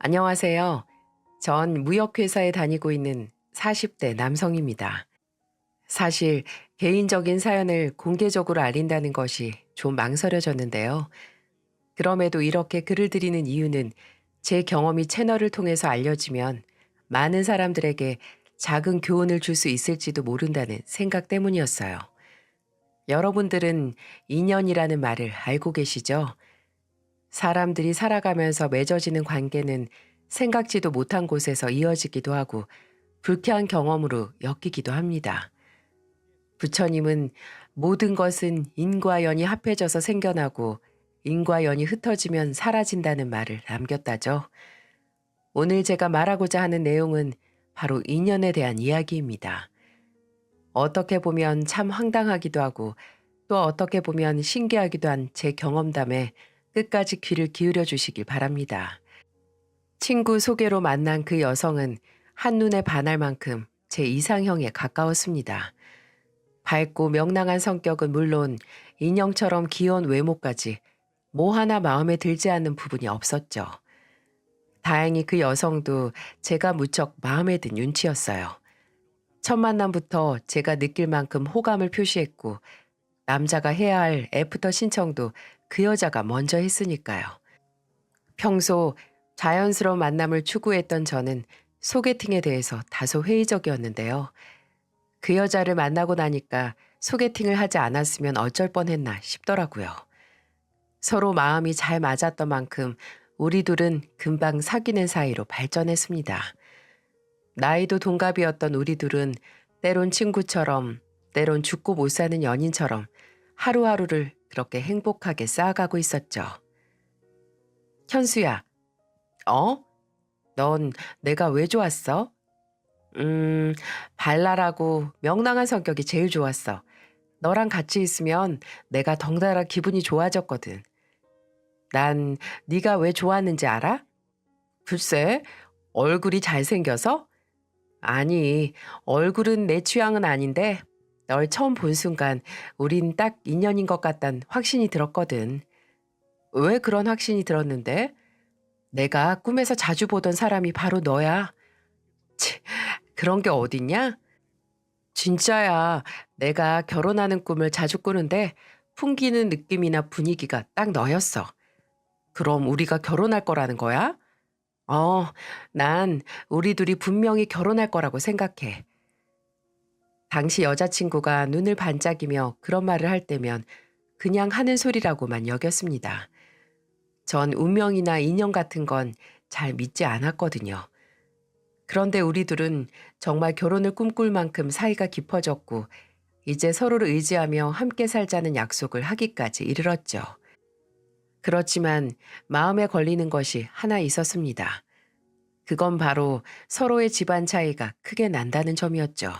안녕하세요. 전 무역회사에 다니고 있는 40대 남성입니다. 사실 개인적인 사연을 공개적으로 알린다는 것이 좀 망설여졌는데요. 그럼에도 이렇게 글을 드리는 이유는 제 경험이 채널을 통해서 알려지면 많은 사람들에게 작은 교훈을 줄 수 있을지도 모른다는 생각 때문이었어요. 여러분들은 인연이라는 말을 알고 계시죠? 사람들이 살아가면서 맺어지는 관계는 생각지도 못한 곳에서 이어지기도 하고 불쾌한 경험으로 엮이기도 합니다. 부처님은 모든 것은 인과 연이 합해져서 생겨나고 인과 연이 흩어지면 사라진다는 말을 남겼다죠. 오늘 제가 말하고자 하는 내용은 바로 인연에 대한 이야기입니다. 어떻게 보면 참 황당하기도 하고 또 어떻게 보면 신기하기도 한 제 경험담에 끝까지 귀를 기울여 주시길 바랍니다. 친구 소개로 만난 그 여성은 한눈에 반할 만큼 제 이상형에 가까웠습니다. 밝고 명랑한 성격은 물론 인형처럼 귀여운 외모까지 뭐 하나 마음에 들지 않는 부분이 없었죠. 다행히 그 여성도 제가 무척 마음에 든 윤치였어요. 첫 만남부터 제가 느낄 만큼 호감을 표시했고 남자가 해야 할 애프터 신청도 그 여자가 먼저 했으니까요. 평소 자연스러운 만남을 추구했던 저는 소개팅에 대해서 다소 회의적이었는데요. 그 여자를 만나고 나니까 소개팅을 하지 않았으면 어쩔 뻔했나 싶더라고요. 서로 마음이 잘 맞았던 만큼 우리 둘은 금방 사귀는 사이로 발전했습니다. 나이도 동갑이었던 우리 둘은 때론 친구처럼, 때론 죽고 못 사는 연인처럼 하루하루를 그렇게 행복하게 쌓아가고 있었죠. 현수야, 어? 넌 내가 왜 좋았어? 발랄하고 명랑한 성격이 제일 좋았어. 너랑 같이 있으면 내가 덩달아 기분이 좋아졌거든. 난 네가 왜 좋았는지 알아? 글쎄, 얼굴이 잘생겨서? 아니, 얼굴은 내 취향은 아닌데 널 처음 본 순간 우린 딱 인연인 것 같단 확신이 들었거든. 왜 그런 확신이 들었는데? 내가 꿈에서 자주 보던 사람이 바로 너야. 치, 그런 게 어딨냐? 진짜야. 내가 결혼하는 꿈을 자주 꾸는데 풍기는 느낌이나 분위기가 딱 너였어. 그럼 우리가 결혼할 거라는 거야? 어, 난 우리 둘이 분명히 결혼할 거라고 생각해. 당시 여자친구가 눈을 반짝이며 그런 말을 할 때면 그냥 하는 소리라고만 여겼습니다. 전 운명이나 인연 같은 건 잘 믿지 않았거든요. 그런데 우리 둘은 정말 결혼을 꿈꿀 만큼 사이가 깊어졌고 이제 서로를 의지하며 함께 살자는 약속을 하기까지 이르렀죠. 그렇지만 마음에 걸리는 것이 하나 있었습니다. 그건 바로 서로의 집안 차이가 크게 난다는 점이었죠.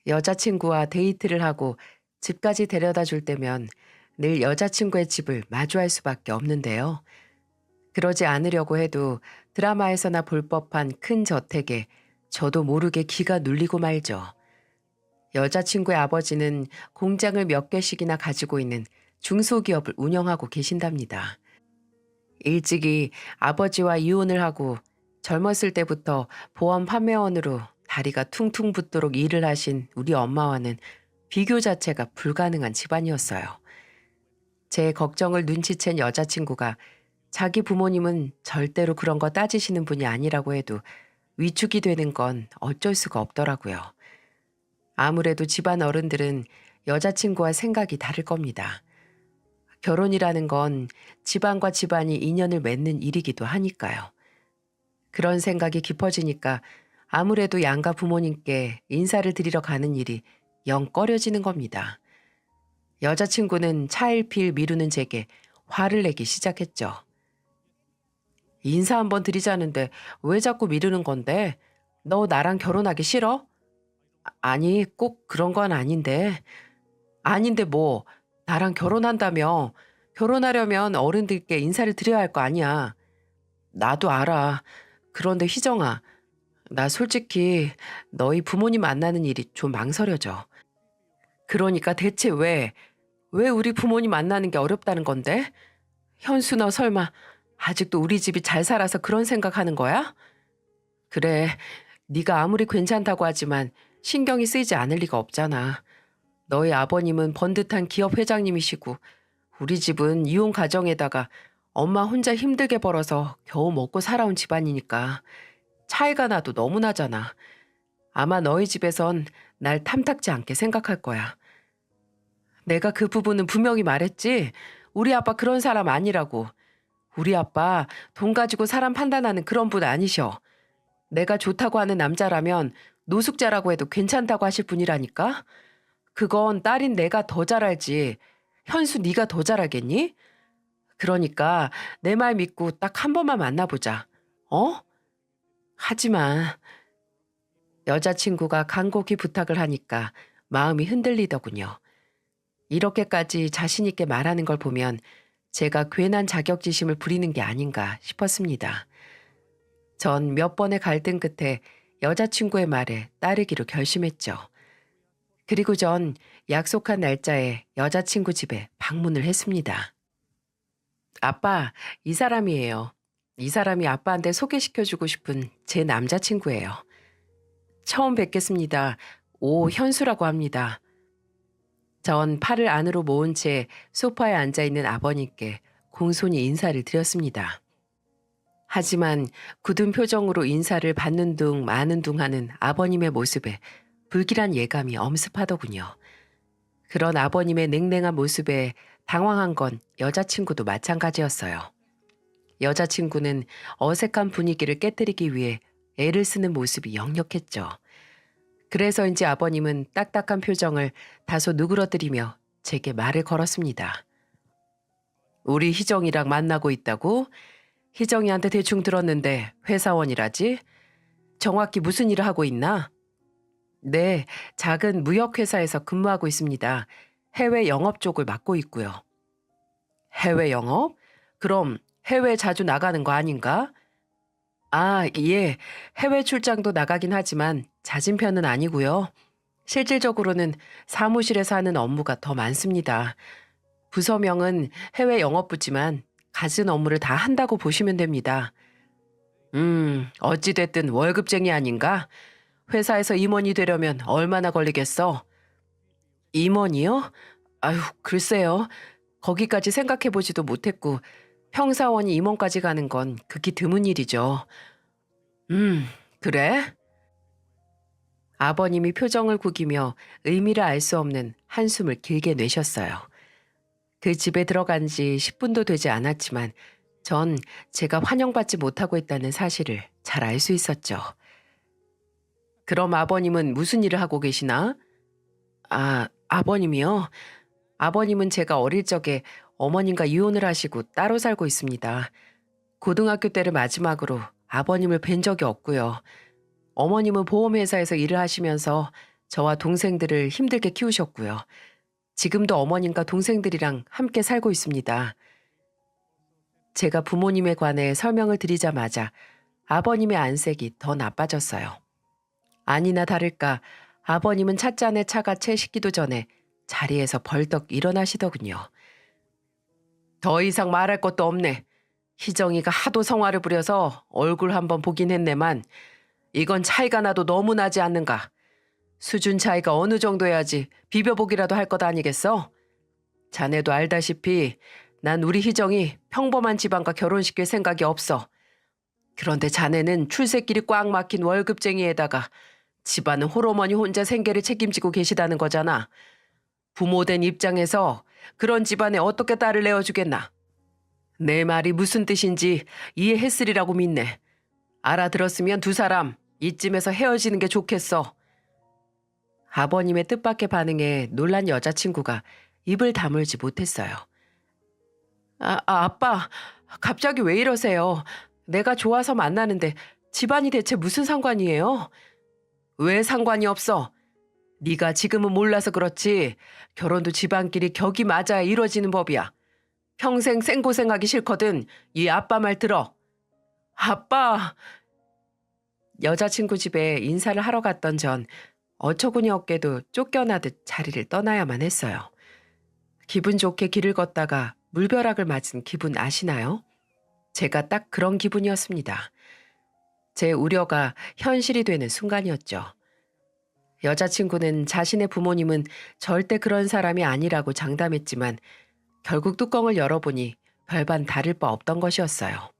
여자친구와 데이트를 하고 집까지 데려다 줄 때면 늘 여자친구의 집을 마주할 수밖에 없는데요. 그러지 않으려고 해도 드라마에서나 볼 법한 큰 저택에 저도 모르게 기가 눌리고 말죠. 여자친구의 아버지는 공장을 몇 개씩이나 가지고 있는 중소기업을 운영하고 계신답니다. 일찍이 아버지와 이혼을 하고 젊었을 때부터 보험 판매원으로 다리가 퉁퉁 붓도록 일을 하신 우리 엄마와는 비교 자체가 불가능한 집안이었어요. 제 걱정을 눈치챈 여자친구가 자기 부모님은 절대로 그런 거 따지시는 분이 아니라고 해도 위축이 되는 건 어쩔 수가 없더라고요. 아무래도 집안 어른들은 여자친구와 생각이 다를 겁니다. 결혼이라는 건 집안과 집안이 인연을 맺는 일이기도 하니까요. 그런 생각이 깊어지니까 아무래도 양가 부모님께 인사를 드리러 가는 일이 영 꺼려지는 겁니다. 여자친구는 차일피일 미루는 제게 화를 내기 시작했죠. 인사 한번 드리자는데 왜 자꾸 미루는 건데? 너 나랑 결혼하기 싫어? 아니, 꼭 그런 건 아닌데. 아닌데 뭐, 나랑 결혼한다며. 결혼하려면 어른들께 인사를 드려야 할 거 아니야. 나도 알아. 그런데 희정아, 나 솔직히 너희 부모님 만나는 일이 좀 망설여져. 그러니까 대체 왜 우리 부모님 만나는 게 어렵다는 건데? 현수 너 설마 아직도 우리 집이 잘 살아서 그런 생각하는 거야? 그래, 네가 아무리 괜찮다고 하지만 신경이 쓰이지 않을 리가 없잖아. 너희 아버님은 번듯한 기업 회장님이시고 우리 집은 이혼 가정에다가 엄마 혼자 힘들게 벌어서 겨우 먹고 살아온 집안이니까 차이가 나도 너무 나잖아. 아마 너희 집에선 날 탐탁지 않게 생각할 거야. 내가 그 부분은 분명히 말했지. 우리 아빠 그런 사람 아니라고. 우리 아빠 돈 가지고 사람 판단하는 그런 분 아니셔. 내가 좋다고 하는 남자라면 노숙자라고 해도 괜찮다고 하실 분이라니까. 그건 딸인 내가 더 잘 알지. 현수 네가 더 잘 알겠니? 그러니까 내 말 믿고 딱 한 번만 만나보자. 어? 하지마. 여자친구가 간곡히 부탁을 하니까 마음이 흔들리더군요. 이렇게까지 자신 있게 말하는 걸 보면 제가 괜한 자격지심을 부리는 게 아닌가 싶었습니다. 전 몇 번의 갈등 끝에 여자친구의 말에 따르기로 결심했죠. 그리고 전 약속한 날짜에 여자친구 집에 방문을 했습니다. 아빠, 이 사람이에요. 이 사람이 아빠한테 소개시켜주고 싶은 제 남자친구예요. 처음 뵙겠습니다. 오현수라고 합니다. 전 팔을 안으로 모은 채 소파에 앉아있는 아버님께 공손히 인사를 드렸습니다. 하지만 굳은 표정으로 인사를 받는 둥 마는 둥 하는 아버님의 모습에 불길한 예감이 엄습하더군요. 그런 아버님의 냉랭한 모습에 당황한 건 여자친구도 마찬가지였어요. 여자친구는 어색한 분위기를 깨뜨리기 위해 애를 쓰는 모습이 역력했죠. 그래서인지 아버님은 딱딱한 표정을 다소 누그러뜨리며 제게 말을 걸었습니다. 우리 희정이랑 만나고 있다고? 희정이한테 대충 들었는데 회사원이라지? 정확히 무슨 일을 하고 있나? 네, 작은 무역회사에서 근무하고 있습니다. 해외 영업 쪽을 맡고 있고요. 해외 영업? 그럼 해외 자주 나가는 거 아닌가? 아, 예. 해외 출장도 나가긴 하지만 잦은 편은 아니고요. 실질적으로는 사무실에서 하는 업무가 더 많습니다. 부서명은 해외 영업부지만 갖은 업무를 다 한다고 보시면 됩니다. 어찌됐든 월급쟁이 아닌가? 회사에서 임원이 되려면 얼마나 걸리겠어? 임원이요? 아유, 글쎄요. 거기까지 생각해보지도 못했고 평사원이 임원까지 가는 건 극히 드문 일이죠. 그래? 아버님이 표정을 구기며 의미를 알 수 없는 한숨을 길게 내셨어요. 그 집에 들어간 지 10분도 되지 않았지만 전 제가 환영받지 못하고 있다는 사실을 잘 알 수 있었죠. 그럼 아버님은 무슨 일을 하고 계시나? 아, 아버님이요? 아버님은 제가 어릴 적에 어머님과 이혼을 하시고 따로 살고 있습니다. 고등학교 때를 마지막으로 아버님을 뵌 적이 없고요. 어머님은 보험회사에서 일을 하시면서 저와 동생들을 힘들게 키우셨고요. 지금도 어머님과 동생들이랑 함께 살고 있습니다. 제가 부모님에 관해 설명을 드리자마자 아버님의 안색이 더 나빠졌어요. 아니나 다를까 아버님은 찻잔에 차가 채 식기도 전에 자리에서 벌떡 일어나시더군요. 더 이상 말할 것도 없네. 희정이가 하도 성화를 부려서 얼굴 한번 보긴 했네만 이건 차이가 나도 너무 나지 않는가. 수준 차이가 어느 정도여야지 비벼보기라도 할 것 아니겠어? 자네도 알다시피 난 우리 희정이 평범한 집안과 결혼시킬 생각이 없어. 그런데 자네는 출세길이 꽉 막힌 월급쟁이에다가 집안은 홀어머니 혼자 생계를 책임지고 계시다는 거잖아. 부모된 입장에서 그런 집안에 어떻게 딸을 내어주겠나. 내 말이 무슨 뜻인지 이해했으리라고 믿네. 알아들었으면 두 사람 이쯤에서 헤어지는 게 좋겠어. 아버님의 뜻밖의 반응에 놀란 여자친구가 입을 다물지 못했어요. 아빠, 갑자기 왜 이러세요? 내가 좋아서 만나는데 집안이 대체 무슨 상관이에요? 왜 상관이 없어? 네가 지금은 몰라서 그렇지 결혼도 집안끼리 격이 맞아야 이루어지는 법이야. 평생 생고생하기 싫거든 이 아빠 말 들어. 아빠! 여자친구 집에 인사를 하러 갔던 전 어처구니 없게도 쫓겨나듯 자리를 떠나야만 했어요. 기분 좋게 길을 걷다가 물벼락을 맞은 기분 아시나요? 제가 딱 그런 기분이었습니다. 제 우려가 현실이 되는 순간이었죠. 여자친구는 자신의 부모님은 절대 그런 사람이 아니라고 장담했지만 결국 뚜껑을 열어보니 별반 다를 바 없던 것이었어요.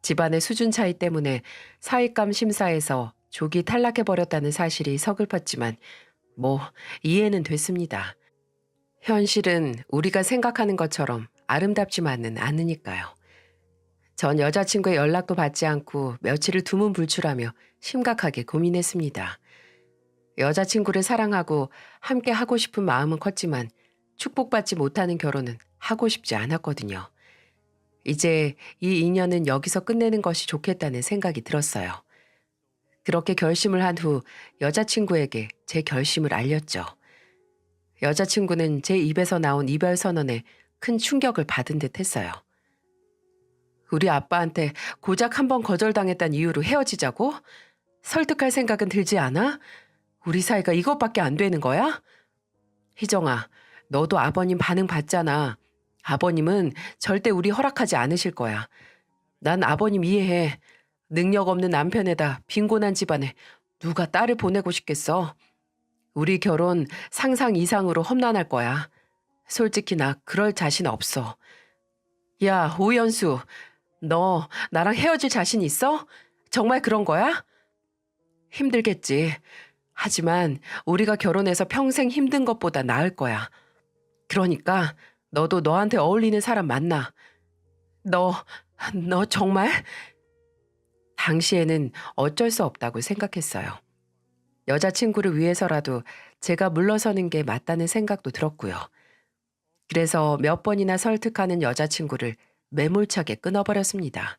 집안의 수준 차이 때문에 사윗감 심사에서 조기 탈락해버렸다는 사실이 서글펐지만 뭐 이해는 됐습니다. 현실은 우리가 생각하는 것처럼 아름답지만은 않으니까요. 전 여자친구의 연락도 받지 않고 며칠을 두문불출하며 심각하게 고민했습니다. 여자친구를 사랑하고 함께 하고 싶은 마음은 컸지만 축복받지 못하는 결혼은 하고 싶지 않았거든요. 이제 이 인연은 여기서 끝내는 것이 좋겠다는 생각이 들었어요. 그렇게 결심을 한 후 여자친구에게 제 결심을 알렸죠. 여자친구는 제 입에서 나온 이별 선언에 큰 충격을 받은 듯 했어요. 우리 아빠한테 고작 한 번 거절당했다는 이유로 헤어지자고? 설득할 생각은 들지 않아? 우리 사이가 이것밖에 안 되는 거야? 희정아, 너도 아버님 반응 봤잖아. 아버님은 절대 우리 허락하지 않으실 거야. 난 아버님 이해해. 능력 없는 남편에다 빈곤한 집안에 누가 딸을 보내고 싶겠어. 우리 결혼 상상 이상으로 험난할 거야. 솔직히 나 그럴 자신 없어. 야, 오연수. 너 나랑 헤어질 자신 있어? 정말 그런 거야? 힘들겠지. 하지만 우리가 결혼해서 평생 힘든 것보다 나을 거야. 그러니까 너도 너한테 어울리는 사람 만나. 너 정말? 당시에는 어쩔 수 없다고 생각했어요. 여자친구를 위해서라도 제가 물러서는 게 맞다는 생각도 들었고요. 그래서 몇 번이나 설득하는 여자친구를 매몰차게 끊어버렸습니다.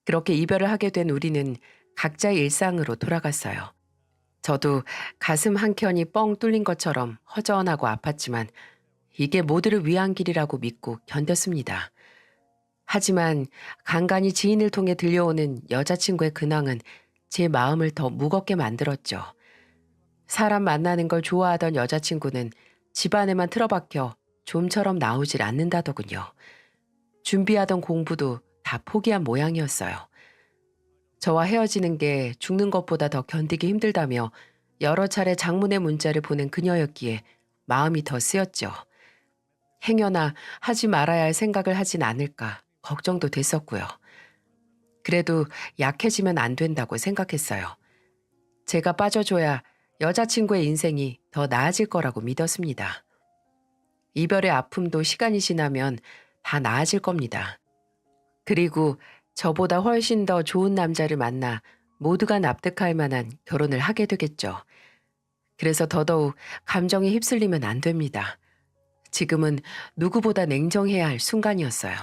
그렇게 이별을 하게 된 우리는 각자의 일상으로 돌아갔어요. 저도 가슴 한켠이 뻥 뚫린 것처럼 허전하고 아팠지만 이게 모두를 위한 길이라고 믿고 견뎠습니다. 하지만 간간히 지인을 통해 들려오는 여자친구의 근황은 제 마음을 더 무겁게 만들었죠. 사람 만나는 걸 좋아하던 여자친구는 집안에만 틀어박혀 좀처럼 나오질 않는다더군요. 준비하던 공부도 다 포기한 모양이었어요. 저와 헤어지는 게 죽는 것보다 더 견디기 힘들다며 여러 차례 장문의 문자를 보낸 그녀였기에 마음이 더 쓰였죠. 행여나 하지 말아야 할 생각을 하진 않을까 걱정도 됐었고요. 그래도 약해지면 안 된다고 생각했어요. 제가 빠져줘야 여자친구의 인생이 더 나아질 거라고 믿었습니다. 이별의 아픔도 시간이 지나면 다 나아질 겁니다. 그리고 저보다 훨씬 더 좋은 남자를 만나 모두가 납득할 만한 결혼을 하게 되겠죠. 그래서 더더욱 감정에 휩쓸리면 안 됩니다. 지금은 누구보다 냉정해야 할 순간이었어요.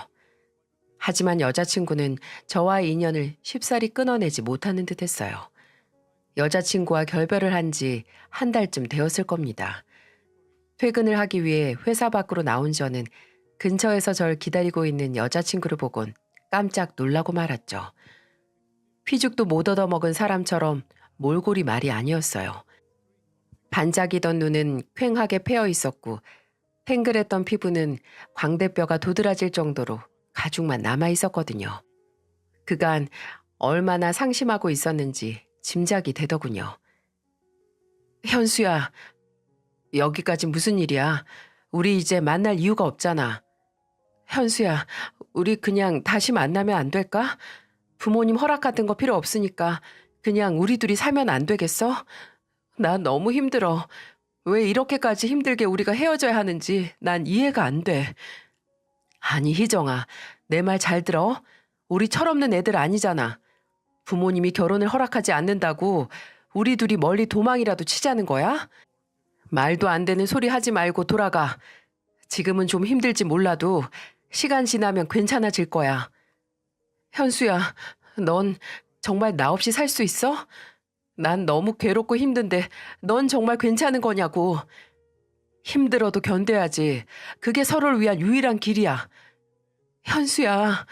하지만 여자친구는 저와의 인연을 쉽사리 끊어내지 못하는 듯 했어요. 여자친구와 결별을 한 지 한 달쯤 되었을 겁니다. 퇴근을 하기 위해 회사 밖으로 나온 저는 근처에서 절 기다리고 있는 여자친구를 보곤 깜짝 놀라고 말았죠. 피죽도 못 얻어먹은 사람처럼 몰골이 말이 아니었어요. 반짝이던 눈은 퀭하게 패여 있었고 탱글했던 피부는 광대뼈가 도드라질 정도로 가죽만 남아 있었거든요. 그간 얼마나 상심하고 있었는지 짐작이 되더군요. 현수야, 여기까지 무슨 일이야? 우리 이제 만날 이유가 없잖아. 현수야, 우리 그냥 다시 만나면 안 될까? 부모님 허락 같은 거 필요 없으니까 그냥 우리 둘이 살면 안 되겠어? 나 너무 힘들어. 왜 이렇게까지 힘들게 우리가 헤어져야 하는지 난 이해가 안 돼. 아니, 희정아, 내 말 잘 들어? 우리 철없는 애들 아니잖아. 부모님이 결혼을 허락하지 않는다고 우리 둘이 멀리 도망이라도 치자는 거야? 말도 안 되는 소리 하지 말고 돌아가. 지금은 좀 힘들지 몰라도 시간 지나면 괜찮아질 거야. 현수야, 넌 정말 나 없이 살 수 있어? 난 너무 괴롭고 힘든데 넌 정말 괜찮은 거냐고. 힘들어도 견뎌야지. 그게 서로를 위한 유일한 길이야. 현수야.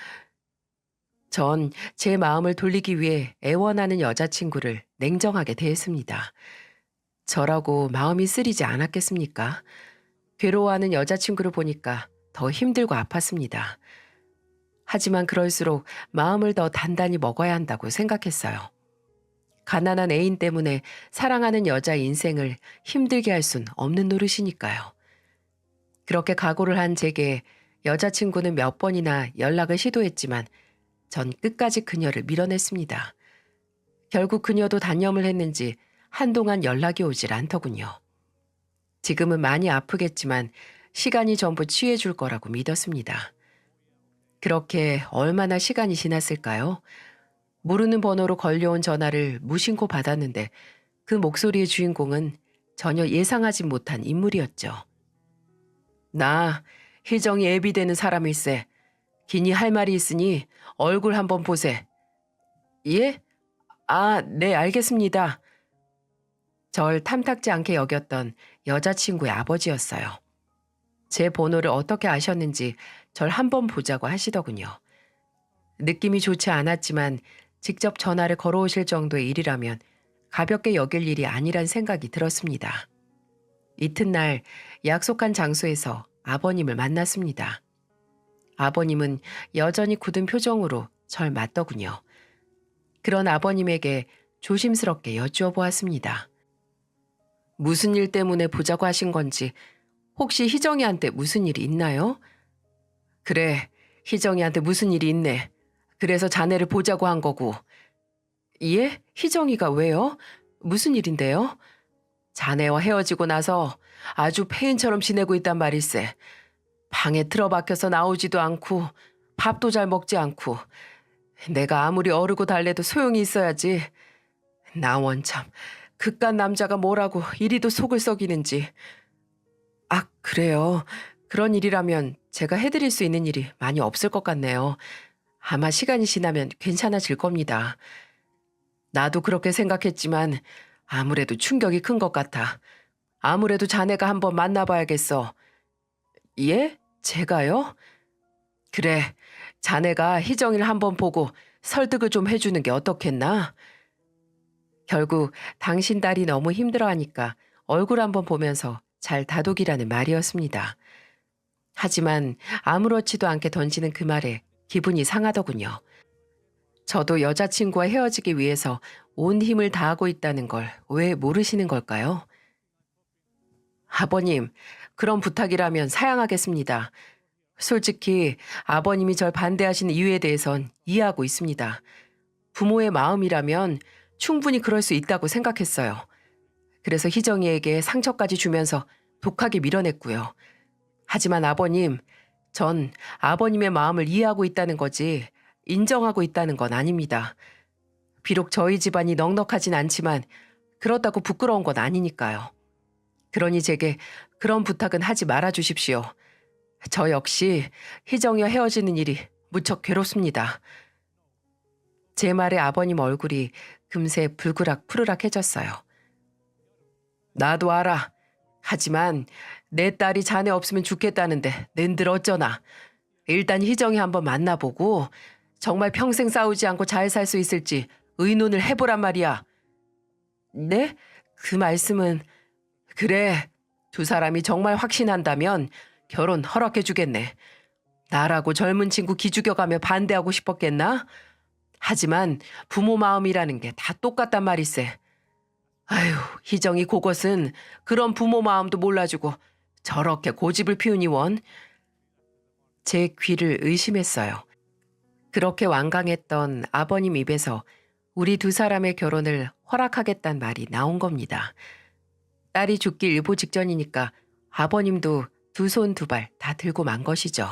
전 제 마음을 돌리기 위해 애원하는 여자친구를 냉정하게 대했습니다. 저라고 마음이 쓰리지 않았겠습니까? 괴로워하는 여자친구를 보니까 더 힘들고 아팠습니다. 하지만 그럴수록 마음을 더 단단히 먹어야 한다고 생각했어요. 가난한 애인 때문에 사랑하는 여자의 인생을 힘들게 할 순 없는 노릇이니까요. 그렇게 각오를 한 제게 여자친구는 몇 번이나 연락을 시도했지만 전 끝까지 그녀를 밀어냈습니다. 결국 그녀도 단념을 했는지 한동안 연락이 오질 않더군요. 지금은 많이 아프겠지만 시간이 전부 치유해줄 거라고 믿었습니다. 그렇게 얼마나 시간이 지났을까요? 모르는 번호로 걸려온 전화를 무심코 받았는데 그 목소리의 주인공은 전혀 예상하지 못한 인물이었죠. 나 희정이 애비되는 사람일세. 기니 할 말이 있으니 얼굴 한번 보세. 예? 아, 네, 알겠습니다. 절 탐탁지 않게 여겼던 여자친구의 아버지였어요. 제 번호를 어떻게 아셨는지 절 한번 보자고 하시더군요. 느낌이 좋지 않았지만 직접 전화를 걸어오실 정도의 일이라면 가볍게 여길 일이 아니란 생각이 들었습니다. 이튿날 약속한 장소에서 아버님을 만났습니다. 아버님은 여전히 굳은 표정으로 절 맞더군요. 그런 아버님에게 조심스럽게 여쭈어 보았습니다. 무슨 일 때문에 보자고 하신 건지, 혹시 희정이한테 무슨 일이 있나요? 그래, 희정이한테 무슨 일이 있네. 그래서 자네를 보자고 한 거고. 예? 희정이가 왜요? 무슨 일인데요? 자네와 헤어지고 나서 아주 폐인처럼 지내고 있단 말일세. 방에 틀어박혀서 나오지도 않고 밥도 잘 먹지 않고 내가 아무리 어르고 달래도 소용이 있어야지. 나 원참 그깟 남자가 뭐라고 이리도 속을 썩이는지. 아, 그래요. 그런 일이라면 제가 해드릴 수 있는 일이 많이 없을 것 같네요. 아마 시간이 지나면 괜찮아질 겁니다. 나도 그렇게 생각했지만 아무래도 충격이 큰 것 같아. 아무래도 자네가 한번 만나봐야겠어. 예? 제가요? 그래, 자네가 희정이를 한번 보고 설득을 좀 해주는 게 어떻겠나? 결국 당신 딸이 너무 힘들어하니까 얼굴 한번 보면서 잘 다독이라는 말이었습니다. 하지만 아무렇지도 않게 던지는 그 말에 기분이 상하더군요. 저도 여자친구와 헤어지기 위해서 온 힘을 다하고 있다는 걸 왜 모르시는 걸까요? 아버님, 그런 부탁이라면 사양하겠습니다. 솔직히 아버님이 절 반대하시는 이유에 대해선 이해하고 있습니다. 부모의 마음이라면 충분히 그럴 수 있다고 생각했어요. 그래서 희정이에게 상처까지 주면서 독하게 밀어냈고요. 하지만 아버님, 전 아버님의 마음을 이해하고 있다는 거지 인정하고 있다는 건 아닙니다. 비록 저희 집안이 넉넉하진 않지만 그렇다고 부끄러운 건 아니니까요. 그러니 제게 그런 부탁은 하지 말아 주십시오. 저 역시 희정이와 헤어지는 일이 무척 괴롭습니다. 제 말에 아버님 얼굴이 금세 불그락 푸르락해졌어요. 나도 알아. 하지만 내 딸이 자네 없으면 죽겠다는데 낸들 어쩌나. 일단 희정이 한번 만나보고 정말 평생 싸우지 않고 잘 살 수 있을지 의논을 해보란 말이야. 네? 그 말씀은... 그래, 두 사람이 정말 확신한다면 결혼 허락해주겠네. 나라고 젊은 친구 기죽여가며 반대하고 싶었겠나? 하지만 부모 마음이라는 게 다 똑같단 말이세. 아휴, 희정이 그것은 그런 부모 마음도 몰라주고 저렇게 고집을 피우니 원. 제 귀를 의심했어요. 그렇게 완강했던 아버님 입에서 우리 두 사람의 결혼을 허락하겠단 말이 나온 겁니다. 딸이 죽기 일보 직전이니까 아버님도 두 손 두 발 다 들고 만 것이죠.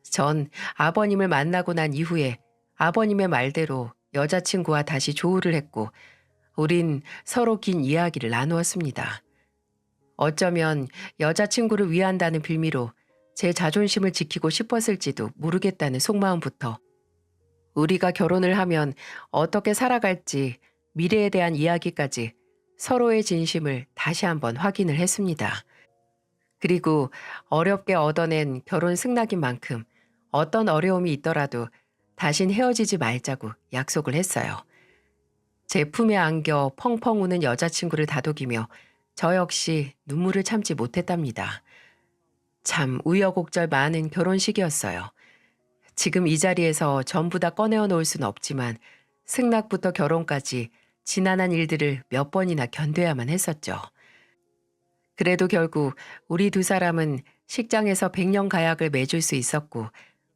전 아버님을 만나고 난 이후에 아버님의 말대로 여자친구와 다시 조우를 했고 우린 서로 긴 이야기를 나누었습니다. 어쩌면 여자친구를 위한다는 빌미로 제 자존심을 지키고 싶었을지도 모르겠다는 속마음부터 우리가 결혼을 하면 어떻게 살아갈지 미래에 대한 이야기까지 서로의 진심을 다시 한번 확인을 했습니다. 그리고 어렵게 얻어낸 결혼 승낙인 만큼 어떤 어려움이 있더라도 다신 헤어지지 말자고 약속을 했어요. 제 품에 안겨 펑펑 우는 여자친구를 다독이며 저 역시 눈물을 참지 못했답니다. 참 우여곡절 많은 결혼식이었어요. 지금 이 자리에서 전부 다 꺼내어 놓을 수는 없지만 승낙부터 결혼까지 지난한 일들을 몇 번이나 견뎌야만 했었죠. 그래도 결국 우리 두 사람은 식장에서 백년 가약을 맺을 수 있었고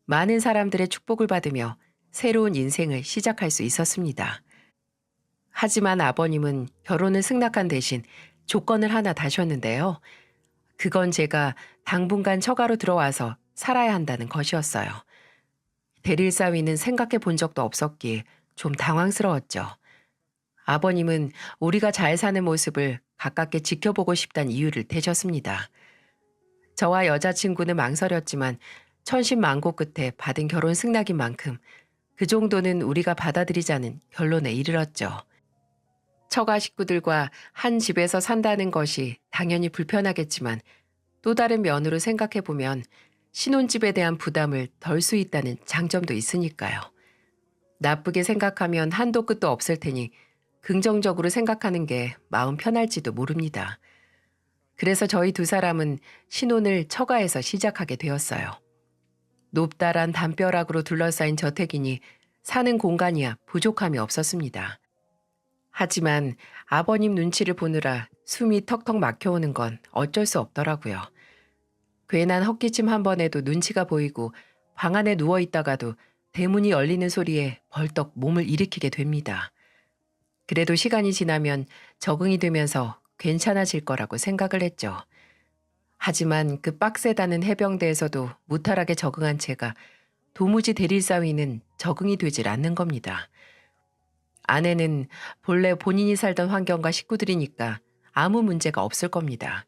많은 사람들의 축복을 받으며 새로운 인생을 시작할 수 있었습니다. 하지만 아버님은 결혼을 승낙한 대신 조건을 하나 다셨는데요. 그건 제가 당분간 처가로 들어와서 살아야 한다는 것이었어요. 대릴 사위는 생각해 본 적도 없었기에 좀 당황스러웠죠. 아버님은 우리가 잘 사는 모습을 가깝게 지켜보고 싶다는 이유를 대셨습니다. 저와 여자친구는 망설였지만 천신만고 끝에 받은 결혼 승낙인 만큼 그 정도는 우리가 받아들이자는 결론에 이르렀죠. 처가 식구들과 한 집에서 산다는 것이 당연히 불편하겠지만 또 다른 면으로 생각해보면 신혼집에 대한 부담을 덜 수 있다는 장점도 있으니까요. 나쁘게 생각하면 한도 끝도 없을 테니 긍정적으로 생각하는 게 마음 편할지도 모릅니다. 그래서 저희 두 사람은 신혼을 처가에서 시작하게 되었어요. 높다란 담벼락으로 둘러싸인 저택이니 사는 공간이야 부족함이 없었습니다. 하지만 아버님 눈치를 보느라 숨이 턱턱 막혀오는 건 어쩔 수 없더라고요. 괜한 헛기침 한 번에도 눈치가 보이고 방 안에 누워있다가도 대문이 열리는 소리에 벌떡 몸을 일으키게 됩니다. 그래도 시간이 지나면 적응이 되면서 괜찮아질 거라고 생각을 했죠. 하지만 그 빡세다는 해병대에서도 무탈하게 적응한 제가 도무지 대릴 사위는 적응이 되질 않는 겁니다. 아내는 본래 본인이 살던 환경과 식구들이니까 아무 문제가 없을 겁니다.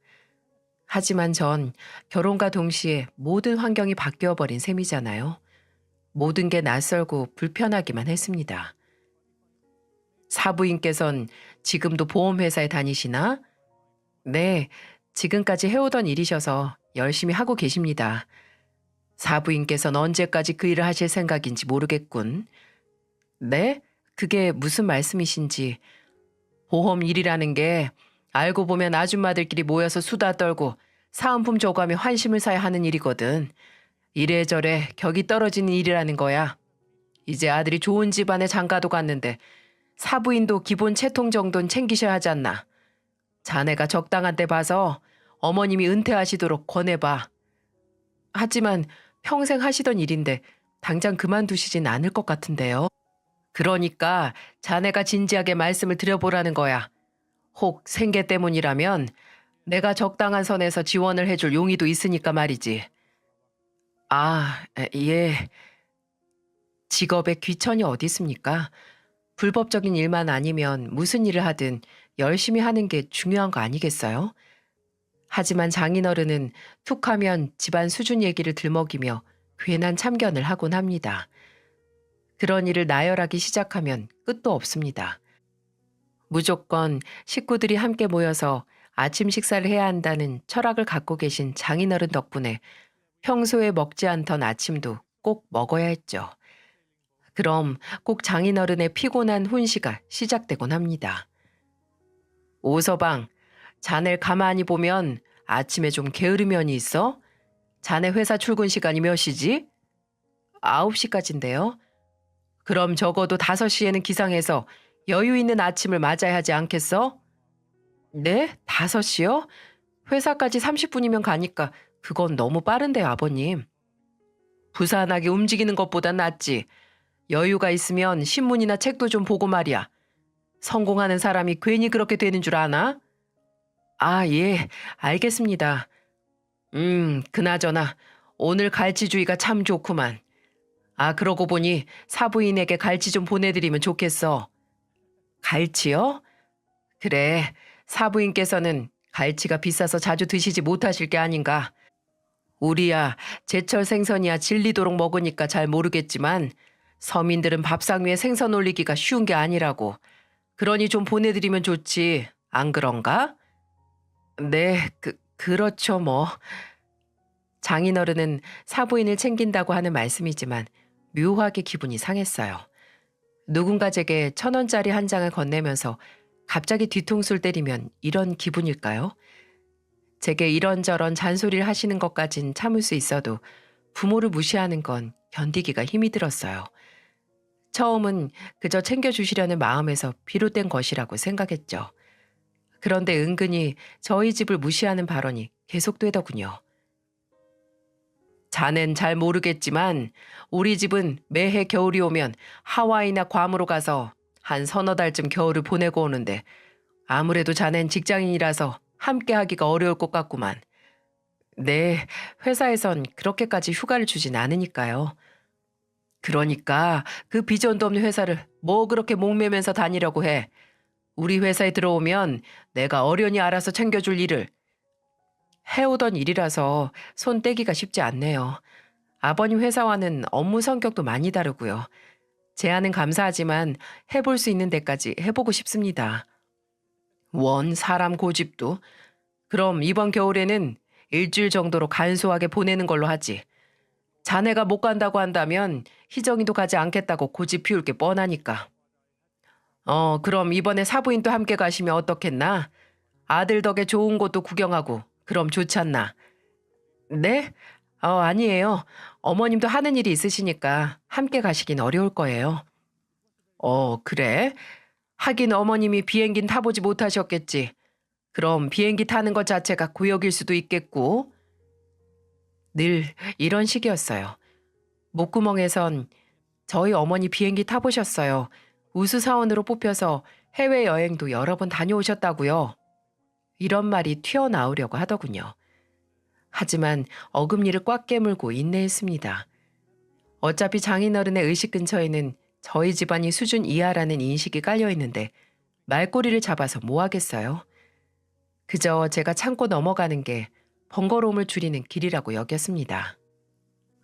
하지만 전 결혼과 동시에 모든 환경이 바뀌어버린 셈이잖아요. 모든 게 낯설고 불편하기만 했습니다. 사부인께선 지금도 보험회사에 다니시나? 네, 지금까지 해오던 일이셔서 열심히 하고 계십니다. 사부인께선 언제까지 그 일을 하실 생각인지 모르겠군. 네? 그게 무슨 말씀이신지. 보험 일이라는 게 알고 보면 아줌마들끼리 모여서 수다 떨고 사은품 줘가며 환심을 사야 하는 일이거든. 이래저래 격이 떨어지는 일이라는 거야. 이제 아들이 좋은 집안에 장가도 갔는데 사부인도 기본 채통 정도는 챙기셔야 하지 않나. 자네가 적당한 때 봐서 어머님이 은퇴하시도록 권해봐. 하지만 평생 하시던 일인데 당장 그만두시진 않을 것 같은데요. 그러니까 자네가 진지하게 말씀을 드려보라는 거야. 혹 생계 때문이라면 내가 적당한 선에서 지원을 해줄 용의도 있으니까 말이지. 아, 예. 직업에 귀천이 어디 있습니까? 불법적인 일만 아니면 무슨 일을 하든 열심히 하는 게 중요한 거 아니겠어요? 하지만 장인어른은 툭하면 집안 수준 얘기를 들먹이며 괜한 참견을 하곤 합니다. 그런 일을 나열하기 시작하면 끝도 없습니다. 무조건 식구들이 함께 모여서 아침 식사를 해야 한다는 철학을 갖고 계신 장인어른 덕분에 평소에 먹지 않던 아침도 꼭 먹어야 했죠. 그럼 꼭 장인어른의 피곤한 훈시가 시작되곤 합니다. 오서방, 자네를 가만히 보면 아침에 좀 게으른 면이 있어? 자네 회사 출근 시간이 몇 시지? 9시까지인데요. 그럼 적어도 5시에는 기상해서 여유 있는 아침을 맞아야 하지 않겠어? 네? 5시요? 회사까지 30분이면 가니까 그건 너무 빠른데요, 아버님. 부산하게 움직이는 것보단 낫지. 여유가 있으면 신문이나 책도 좀 보고 말이야. 성공하는 사람이 괜히 그렇게 되는 줄 아나? 아, 예, 알겠습니다. 그나저나 오늘 갈치주의가 참 좋구만. 아, 그러고 보니 사부인에게 갈치 좀 보내드리면 좋겠어. 갈치요? 그래, 사부인께서는 갈치가 비싸서 자주 드시지 못하실 게 아닌가. 우리야 제철 생선이야 질리도록 먹으니까 잘 모르겠지만 서민들은 밥상 위에 생선 올리기가 쉬운 게 아니라고. 그러니 좀 보내드리면 좋지. 안 그런가? 네, 그렇죠 뭐. 장인어른은 사부인을 챙긴다고 하는 말씀이지만 묘하게 기분이 상했어요. 누군가 제게 1,000원짜리 한 장을 건네면서 갑자기 뒤통수를 때리면 이런 기분일까요? 제게 이런저런 잔소리를 하시는 것까진 참을 수 있어도 부모를 무시하는 건 견디기가 힘이 들었어요. 처음은 그저 챙겨주시려는 마음에서 비롯된 것이라고 생각했죠. 그런데 은근히 저희 집을 무시하는 발언이 계속되더군요. 자넨 잘 모르겠지만 우리 집은 매해 겨울이 오면 하와이나 괌으로 가서 한 서너 달쯤 겨울을 보내고 오는데 아무래도 자넨 직장인이라서 함께 하기가 어려울 것 같구만. 네, 회사에선 그렇게까지 휴가를 주진 않으니까요. 그러니까 그 비전도 없는 회사를 뭐 그렇게 목매면서 다니려고 해. 우리 회사에 들어오면 내가 어련히 알아서 챙겨줄 일을 해오던 일이라서 손 떼기가 쉽지 않네요. 아버님 회사와는 업무 성격도 많이 다르고요. 제안은 감사하지만 해볼 수 있는 데까지 해보고 싶습니다. 원 사람 고집도. 그럼 이번 겨울에는 일주일 정도로 간소하게 보내는 걸로 하지. 자네가 못 간다고 한다면 희정이도 가지 않겠다고 고집 피울 게 뻔하니까. 그럼 이번에 사부인도 함께 가시면 어떻겠나? 아들 덕에 좋은 곳도 구경하고 그럼 좋잖나. 네? 아니에요. 어머님도 하는 일이 있으시니까 함께 가시긴 어려울 거예요. 그래? 하긴 어머님이 비행기는 타보지 못하셨겠지. 그럼 비행기 타는 것 자체가 고역일 수도 있겠고. 늘 이런 식이었어요. 목구멍에선 저희 어머니 비행기 타보셨어요. 우수사원으로 뽑혀서 해외여행도 여러 번 다녀오셨다고요. 이런 말이 튀어나오려고 하더군요. 하지만 어금니를 꽉 깨물고 인내했습니다. 어차피 장인어른의 의식 근처에는 저희 집안이 수준 이하라는 인식이 깔려있는데 말꼬리를 잡아서 뭐 하겠어요. 그저 제가 참고 넘어가는 게 번거로움을 줄이는 길이라고 여겼습니다.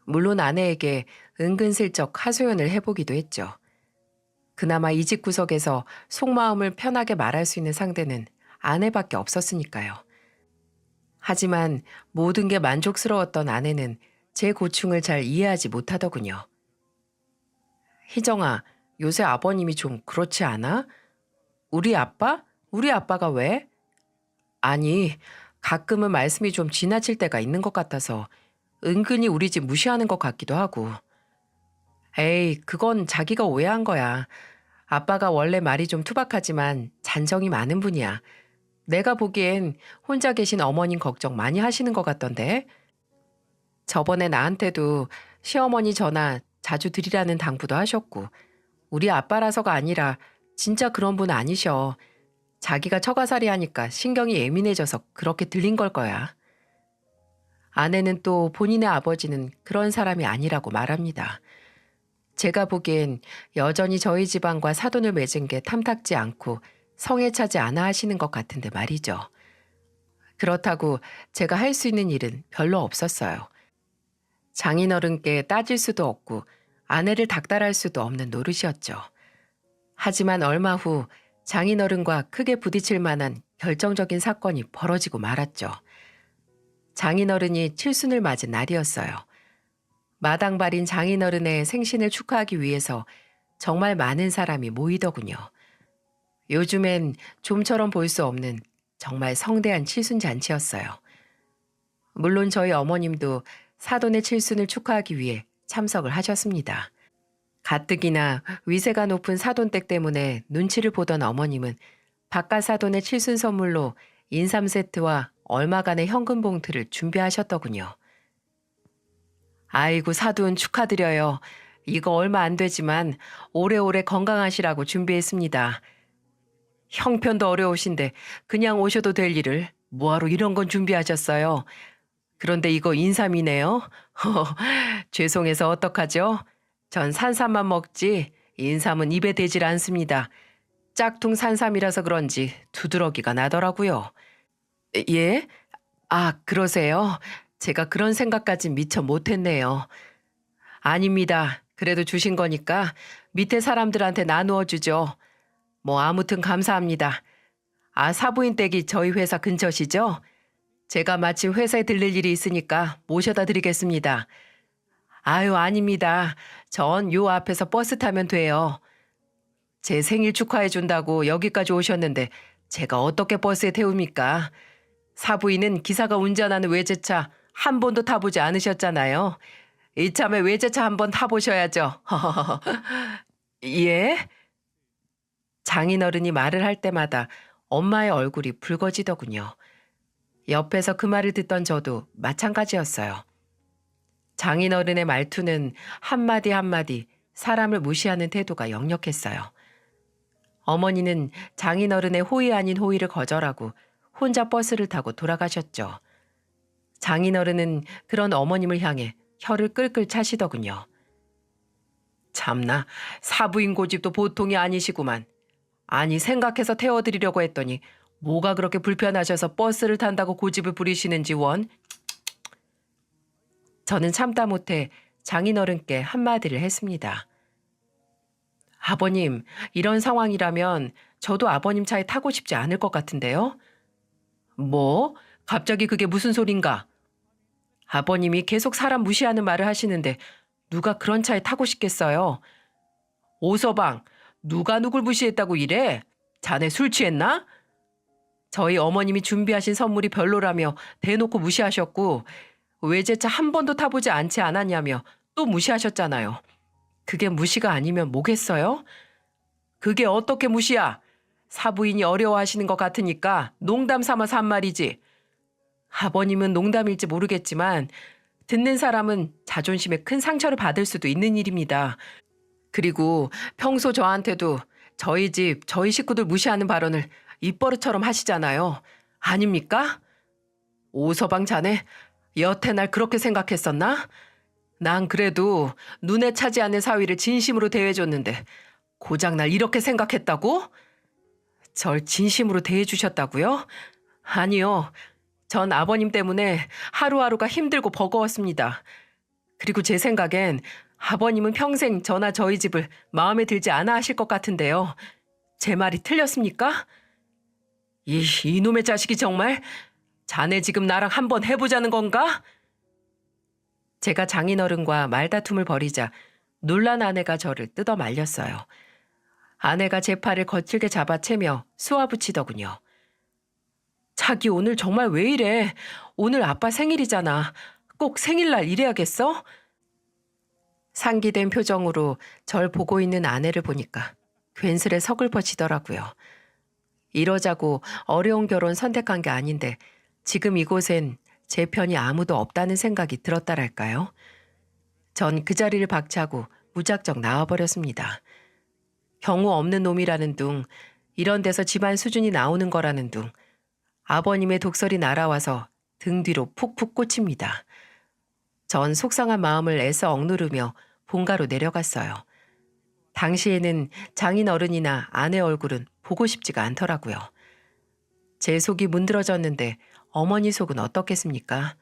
물론 아내에게 은근슬쩍 하소연을 해보기도 했죠. 그나마 이 집 구석에서 속마음을 편하게 말할 수 있는 상대는 아내밖에 없었으니까요. 하지만 모든 게 만족스러웠던 아내는 제 고충을 잘 이해하지 못하더군요. 희정아, 요새 아버님이 좀 그렇지 않아? 우리 아빠? 우리 아빠가 왜? 아니, 가끔은 말씀이 좀 지나칠 때가 있는 것 같아서 은근히 우리 집 무시하는 것 같기도 하고. 에이, 그건 자기가 오해한 거야. 아빠가 원래 말이 좀 투박하지만 잔정이 많은 분이야. 내가 보기엔 혼자 계신 어머님 걱정 많이 하시는 것 같던데. 저번에 나한테도 시어머니 전화 자주 드리라는 당부도 하셨고 우리 아빠라서가 아니라 진짜 그런 분 아니셔. 자기가 처가살이 하니까 신경이 예민해져서 그렇게 들린 걸 거야. 아내는 또 본인의 아버지는 그런 사람이 아니라고 말합니다. 제가 보기엔 여전히 저희 집안과 사돈을 맺은 게 탐탁지 않고 성에 차지 않아 하시는 것 같은데 말이죠. 그렇다고 제가 할 수 있는 일은 별로 없었어요. 장인어른께 따질 수도 없고 아내를 닥달할 수도 없는 노릇이었죠. 하지만 얼마 후 장인어른과 크게 부딪힐 만한 결정적인 사건이 벌어지고 말았죠. 장인어른이 칠순을 맞은 날이었어요. 마당발인 장인어른의 생신을 축하하기 위해서 정말 많은 사람이 모이더군요. 요즘엔 좀처럼 볼 수 없는 정말 성대한 칠순 잔치였어요. 물론 저희 어머님도 사돈의 칠순을 축하하기 위해 참석을 하셨습니다. 가뜩이나 위세가 높은 사돈댁 때문에 눈치를 보던 어머님은 바깥 사돈의 칠순 선물로 인삼 세트와 얼마간의 현금 봉투를 준비하셨더군요. 아이고 사돈 축하드려요. 이거 얼마 안 되지만 오래오래 건강하시라고 준비했습니다. 형편도 어려우신데 그냥 오셔도 될 일을 뭐하러 이런 건 준비하셨어요. 그런데 이거 인삼이네요. 죄송해서 어떡하죠? 전 산삼만 먹지 인삼은 입에 대질 않습니다. 짝퉁 산삼이라서 그런지 두드러기가 나더라고요. 예? 그러세요? 제가 그런 생각까진 미처 못했네요. 아닙니다. 그래도 주신 거니까 밑에 사람들한테 나누어 주죠. 뭐 아무튼 감사합니다. 사부인 댁이 저희 회사 근처시죠? 제가 마침 회사에 들릴 일이 있으니까 모셔다 드리겠습니다. 아유, 아닙니다. 전 요 앞에서 버스 타면 돼요. 제 생일 축하해 준다고 여기까지 오셨는데 제가 어떻게 버스에 태웁니까? 사부인은 기사가 운전하는 외제차 한 번도 타보지 않으셨잖아요. 이참에 외제차 한번 타보셔야죠. 예? 장인어른이 말을 할 때마다 엄마의 얼굴이 붉어지더군요. 옆에서 그 말을 듣던 저도 마찬가지였어요. 장인어른의 말투는 한마디 한마디 사람을 무시하는 태도가 역력했어요. 어머니는 장인어른의 호의 아닌 호의를 거절하고 혼자 버스를 타고 돌아가셨죠. 장인어른은 그런 어머님을 향해 혀를 끌끌 차시더군요. 참나, 사부인 고집도 보통이 아니시구만. 아니, 생각해서 태워드리려고 했더니 뭐가 그렇게 불편하셔서 버스를 탄다고 고집을 부리시는지 원. 저는 참다 못해 장인어른께 한마디를 했습니다. 아버님, 이런 상황이라면 저도 아버님 차에 타고 싶지 않을 것 같은데요? 뭐? 갑자기 그게 무슨 소린가? 아버님이 계속 사람 무시하는 말을 하시는데 누가 그런 차에 타고 싶겠어요? 오서방, 누가 누굴 무시했다고 이래? 자네 술 취했나? 저희 어머님이 준비하신 선물이 별로라며 대놓고 무시하셨고 외제차 한 번도 타보지 않지 않았냐며 또 무시하셨잖아요. 그게 무시가 아니면 뭐겠어요? 그게 어떻게 무시야? 사부인이 어려워하시는 것 같으니까 농담 삼아서 한 말이지. 아버님은 농담일지 모르겠지만 듣는 사람은 자존심에 큰 상처를 받을 수도 있는 일입니다. 그리고 평소 저한테도 저희 집, 저희 식구들 무시하는 발언을 입버릇처럼 하시잖아요. 아닙니까? 오서방 자네, 여태 날 그렇게 생각했었나? 난 그래도 눈에 차지 않는 사위를 진심으로 대해줬는데 고작 날 이렇게 생각했다고? 절 진심으로 대해주셨다고요? 아니요. 전 아버님 때문에 하루하루가 힘들고 버거웠습니다. 그리고 제 생각엔 아버님은 평생 저나 저희 집을 마음에 들지 않아 하실 것 같은데요. 제 말이 틀렸습니까? 이놈의 자식이 정말 자네 지금 나랑 한번 해보자는 건가? 제가 장인어른과 말다툼을 벌이자 놀란 아내가 저를 뜯어 말렸어요. 아내가 제 팔을 거칠게 잡아채며 쏘아붙이더군요. 자기 오늘 정말 왜 이래? 오늘 아빠 생일이잖아. 꼭 생일날 이래야겠어? 상기된 표정으로 절 보고 있는 아내를 보니까 괜스레 서글퍼지더라고요. 이러자고 어려운 결혼 선택한 게 아닌데 지금 이곳엔 제 편이 아무도 없다는 생각이 들었다랄까요? 전 그 자리를 박차고 무작정 나와버렸습니다. 경우 없는 놈이라는 둥, 이런 데서 집안 수준이 나오는 거라는 둥, 아버님의 독설이 날아와서 등 뒤로 푹푹 꽂힙니다. 전 속상한 마음을 애써 억누르며 본가로 내려갔어요. 당시에는 장인어른이나 아내 얼굴은 보고 싶지가 않더라고요. 제 속이 문드러졌는데 어머니 속은 어떻겠습니까?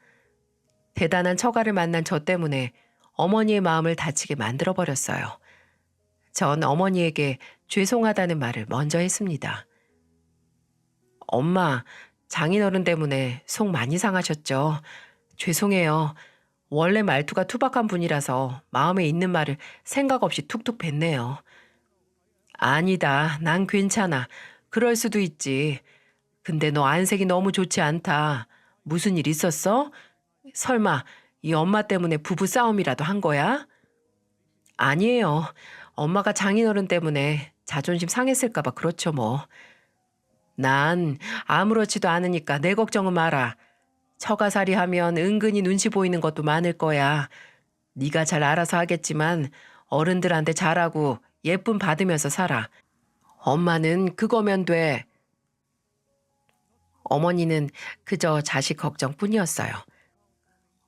대단한 처가를 만난 저 때문에 어머니의 마음을 다치게 만들어버렸어요. 전 어머니에게 죄송하다는 말을 먼저 했습니다. 엄마, 장인어른 때문에 속 많이 상하셨죠? 죄송해요. 원래 말투가 투박한 분이라서 마음에 있는 말을 생각 없이 툭툭 뱉네요. 아니다, 난 괜찮아. 그럴 수도 있지. 근데 너 안색이 너무 좋지 않다. 무슨 일 있었어? 설마 이 엄마 때문에 부부 싸움이라도 한 거야? 아니에요. 엄마가 장인어른 때문에 자존심 상했을까 봐 그렇죠 뭐. 난 아무렇지도 않으니까 내 걱정은 마라. 처가살이 하면 은근히 눈치 보이는 것도 많을 거야. 네가 잘 알아서 하겠지만 어른들한테 잘하고 예쁨 받으면서 살아. 엄마는 그거면 돼. 어머니는 그저 자식 걱정뿐이었어요.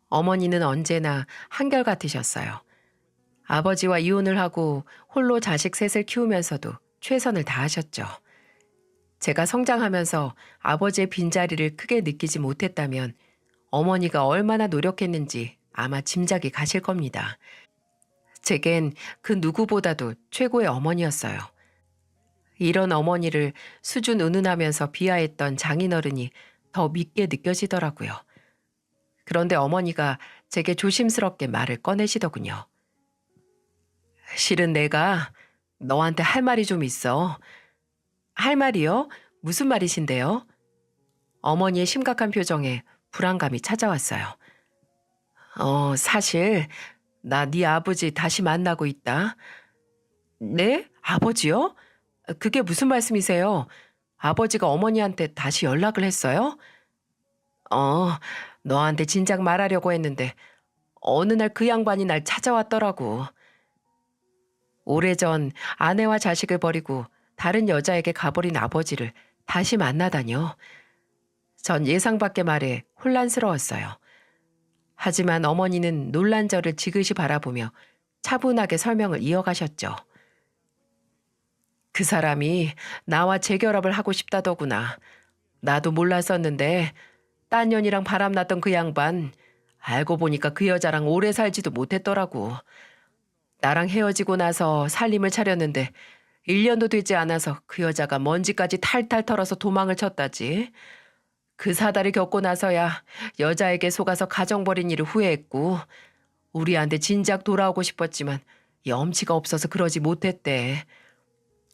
어머니는 언제나 한결같으셨어요. 아버지와 이혼을 하고 홀로 자식 셋을 키우면서도 최선을 다하셨죠. 제가 성장하면서 아버지의 빈자리를 크게 느끼지 못했다면 어머니가 얼마나 노력했는지 아마 짐작이 가실 겁니다. 제겐 그 누구보다도 최고의 어머니였어요. 이런 어머니를 수준 은은하면서 비하했던 장인어른이 더 믿게 느껴지더라고요. 그런데 어머니가 제게 조심스럽게 말을 꺼내시더군요. 실은 내가 너한테 할 말이 좀 있어. 할 말이요? 무슨 말이신데요? 어머니의 심각한 표정에 불안감이 찾아왔어요. 사실 나 네 아버지 다시 만나고 있다. 네? 아버지요? 그게 무슨 말씀이세요? 아버지가 어머니한테 다시 연락을 했어요? 어, 너한테 진작 말하려고 했는데 어느 날 그 양반이 날 찾아왔더라고. 오래전 아내와 자식을 버리고 다른 여자에게 가버린 아버지를 다시 만나다뇨. 전 예상 밖의 말에 혼란스러웠어요. 하지만 어머니는 놀란 저를 지그시 바라보며 차분하게 설명을 이어가셨죠. 그 사람이 나와 재결합을 하고 싶다더구나. 나도 몰랐었는데 딴 년이랑 바람났던 그 양반 알고 보니까 그 여자랑 오래 살지도 못했더라고. 나랑 헤어지고 나서 살림을 차렸는데 1년도 되지 않아서 그 여자가 먼지까지 탈탈 털어서 도망을 쳤다지. 그 사달을 겪고 나서야 여자에게 속아서 가정 버린 일을 후회했고 우리한테 진작 돌아오고 싶었지만 염치가 없어서 그러지 못했대.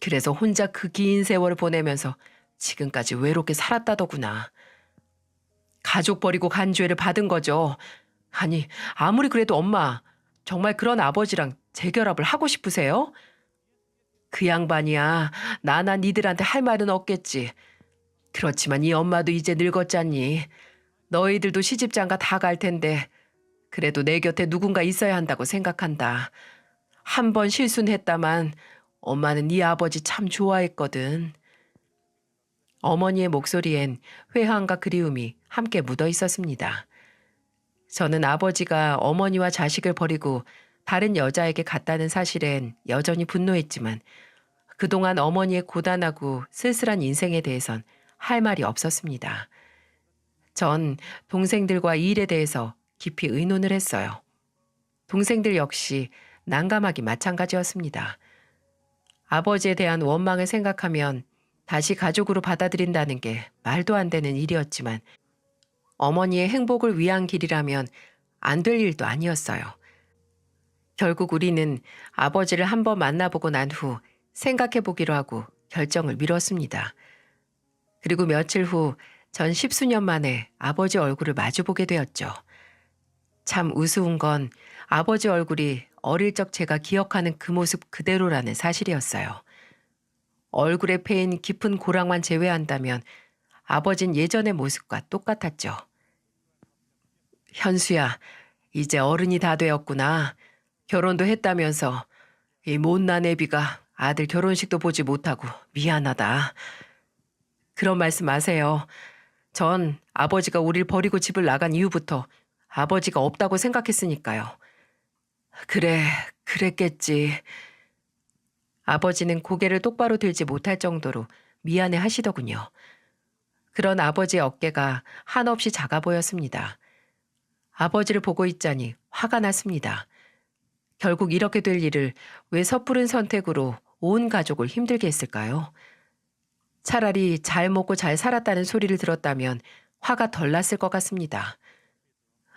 그래서 혼자 그 긴 세월을 보내면서 지금까지 외롭게 살았다더구나. 가족 버리고 간 죄를 받은 거죠. 아니, 아무리 그래도 엄마, 정말 그런 아버지랑 재결합을 하고 싶으세요? 그 양반이야. 나나 니들한테 할 말은 없겠지. 그렇지만 이 엄마도 이제 늙었잖니. 너희들도 시집장가 다 갈 텐데 그래도 내 곁에 누군가 있어야 한다고 생각한다. 한 번 실수는 했다만 엄마는 네 아버지 참 좋아했거든. 어머니의 목소리엔 회한과 그리움이 함께 묻어 있었습니다. 저는 아버지가 어머니와 자식을 버리고 다른 여자에게 갔다는 사실엔 여전히 분노했지만 그동안 어머니의 고단하고 쓸쓸한 인생에 대해선 할 말이 없었습니다. 전 동생들과 이 일에 대해서 깊이 의논을 했어요. 동생들 역시 난감하기 마찬가지였습니다. 아버지에 대한 원망을 생각하면 다시 가족으로 받아들인다는 게 말도 안 되는 일이었지만 어머니의 행복을 위한 길이라면 안 될 일도 아니었어요. 결국 우리는 아버지를 한번 만나보고 난 후 생각해보기로 하고 결정을 미뤘습니다. 그리고 며칠 후 전 10수년 만에 아버지 얼굴을 마주보게 되었죠. 참 우스운 건 아버지 얼굴이 어릴 적 제가 기억하는 그 모습 그대로라는 사실이었어요. 얼굴에 패인 깊은 고랑만 제외한다면 아버진 예전의 모습과 똑같았죠. 현수야, 이제 어른이 다 되었구나. 결혼도 했다면서 이 못난 애비가 아들 결혼식도 보지 못하고 미안하다. 그런 말씀 마세요. 전 아버지가 우릴 버리고 집을 나간 이후부터 아버지가 없다고 생각했으니까요. 그래, 그랬겠지. 아버지는 고개를 똑바로 들지 못할 정도로 미안해 하시더군요. 그런 아버지의 어깨가 한없이 작아 보였습니다. 아버지를 보고 있자니 화가 났습니다. 결국 이렇게 될 일을 왜 섣부른 선택으로 온 가족을 힘들게 했을까요? 차라리 잘 먹고 잘 살았다는 소리를 들었다면 화가 덜 났을 것 같습니다.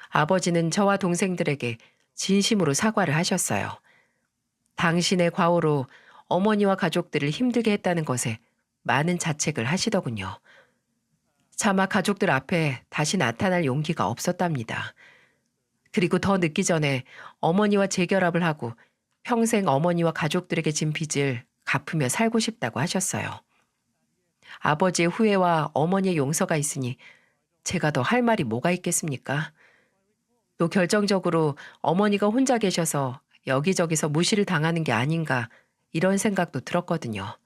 아버지는 저와 동생들에게 진심으로 사과를 하셨어요. 당신의 과오로 어머니와 가족들을 힘들게 했다는 것에 많은 자책을 하시더군요. 차마 가족들 앞에 다시 나타날 용기가 없었답니다. 그리고 더 늦기 전에 어머니와 재결합을 하고 평생 어머니와 가족들에게 진 빚을 갚으며 살고 싶다고 하셨어요. 아버지의 후회와 어머니의 용서가 있으니 제가 더 할 말이 뭐가 있겠습니까? 또 결정적으로 어머니가 혼자 계셔서 여기저기서 무시를 당하는 게 아닌가 이런 생각도 들었거든요.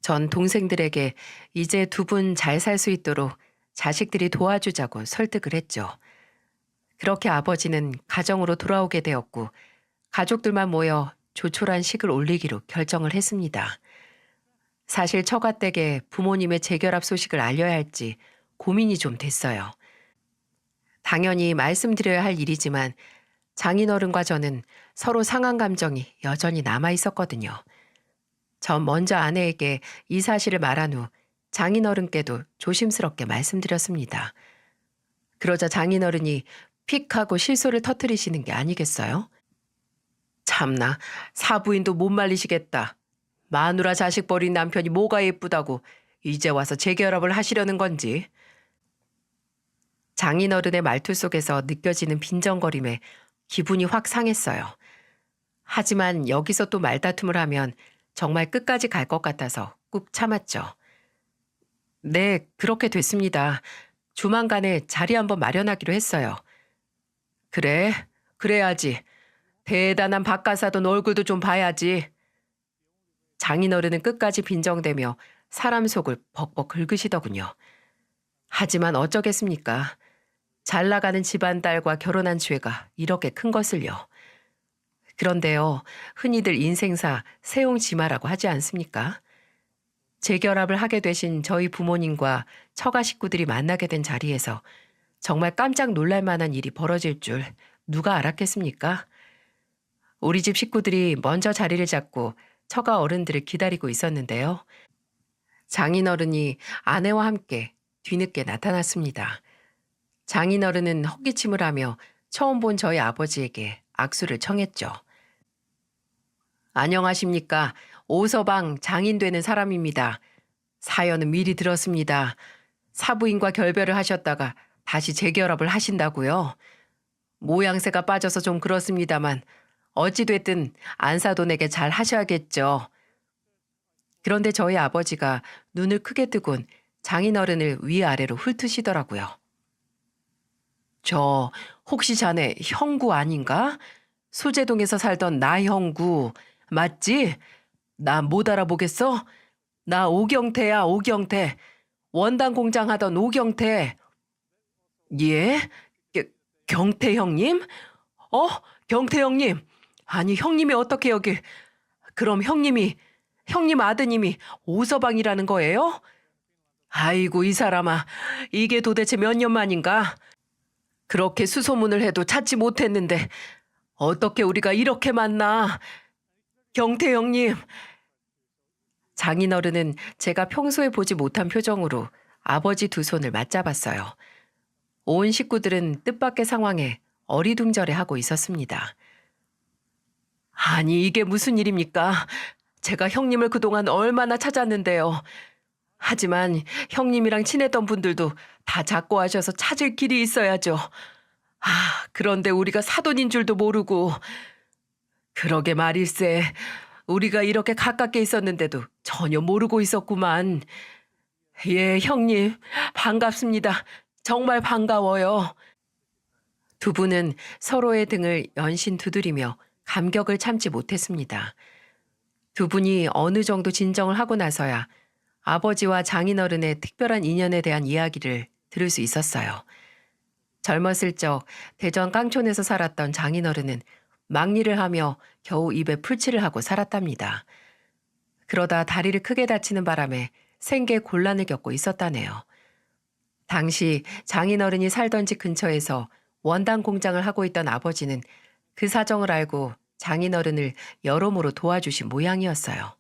전 동생들에게 이제 두 분 잘 살 수 있도록 자식들이 도와주자고 설득을 했죠. 그렇게 아버지는 가정으로 돌아오게 되었고 가족들만 모여 조촐한 식을 올리기로 결정을 했습니다. 사실 처가댁에 부모님의 재결합 소식을 알려야 할지 고민이 좀 됐어요. 당연히 말씀드려야 할 일이지만 장인어른과 저는 서로 상한 감정이 여전히 남아 있었거든요. 전 먼저 아내에게 이 사실을 말한 후 장인어른께도 조심스럽게 말씀드렸습니다. 그러자 장인어른이 픽 하고 실소를 터뜨리시는 게 아니겠어요? 참나, 사부인도 못 말리시겠다. 마누라 자식 버린 남편이 뭐가 예쁘다고 이제 와서 재결합을 하시려는 건지. 장인어른의 말투 속에서 느껴지는 빈정거림에 기분이 확 상했어요. 하지만 여기서 또 말다툼을 하면 정말 끝까지 갈 것 같아서 꾹 참았죠. 네, 그렇게 됐습니다. 조만간에 자리 한번 마련하기로 했어요. 그래, 그래야지. 대단한 박가사돈 얼굴도 좀 봐야지. 장인어른은 끝까지 빈정대며 사람 속을 벅벅 긁으시더군요. 하지만 어쩌겠습니까? 잘 나가는 집안 딸과 결혼한 죄가 이렇게 큰 것을요. 그런데요, 흔히들 인생사 세옹지마라고 하지 않습니까? 재결합을 하게 되신 저희 부모님과 처가 식구들이 만나게 된 자리에서 정말 깜짝 놀랄 만한 일이 벌어질 줄 누가 알았겠습니까? 우리 집 식구들이 먼저 자리를 잡고 처가 어른들을 기다리고 있었는데요. 장인어른이 아내와 함께 뒤늦게 나타났습니다. 장인어른은 헛기침을 하며 처음 본 저희 아버지에게 악수를 청했죠. 안녕하십니까. 오서방 장인 되는 사람입니다. 사연은 미리 들었습니다. 사부인과 결별을 하셨다가 다시 재결합을 하신다고요? 모양새가 빠져서 좀 그렇습니다만 어찌됐든 안사돈에게 잘 하셔야겠죠. 그런데 저희 아버지가 눈을 크게 뜨곤 장인어른을 위아래로 훑으시더라고요. 저 혹시 자네 형구 아닌가? 소재동에서 살던 나 형구 맞지? 나 못 알아보겠어? 나 오경태야, 오경태. 원단 공장 하던 오경태. 예? 경태 형님? 경태 형님. 아니 형님이 어떻게 여길. 그럼 형님 아드님이 오서방이라는 거예요? 아이고 이 사람아. 이게 도대체 몇 년 만인가? 그렇게 수소문을 해도 찾지 못했는데 어떻게 우리가 이렇게 만나? 경태 형님. 장인어른은 제가 평소에 보지 못한 표정으로 아버지 두 손을 맞잡았어요. 온 식구들은 뜻밖의 상황에 어리둥절해하고 있었습니다. 아니 이게 무슨 일입니까? 제가 형님을 그동안 얼마나 찾았는데요. 하지만 형님이랑 친했던 분들도 다 작고 하셔서 찾을 길이 있어야죠. 그런데 우리가 사돈인 줄도 모르고. 그러게 말일세. 우리가 이렇게 가깝게 있었는데도 전혀 모르고 있었구만. 예, 형님. 반갑습니다. 정말 반가워요. 두 분은 서로의 등을 연신 두드리며 감격을 참지 못했습니다. 두 분이 어느 정도 진정을 하고 나서야 아버지와 장인어른의 특별한 인연에 대한 이야기를 들을 수 있었어요. 젊었을 적 대전 깡촌에서 살았던 장인어른은 막리를 하며 겨우 입에 풀칠을 하고 살았답니다. 그러다 다리를 크게 다치는 바람에 생계 곤란을 겪고 있었다네요. 당시 장인어른이 살던 집 근처에서 원단 공장을 하고 있던 아버지는 그 사정을 알고 장인어른을 여러모로 도와주신 모양이었어요.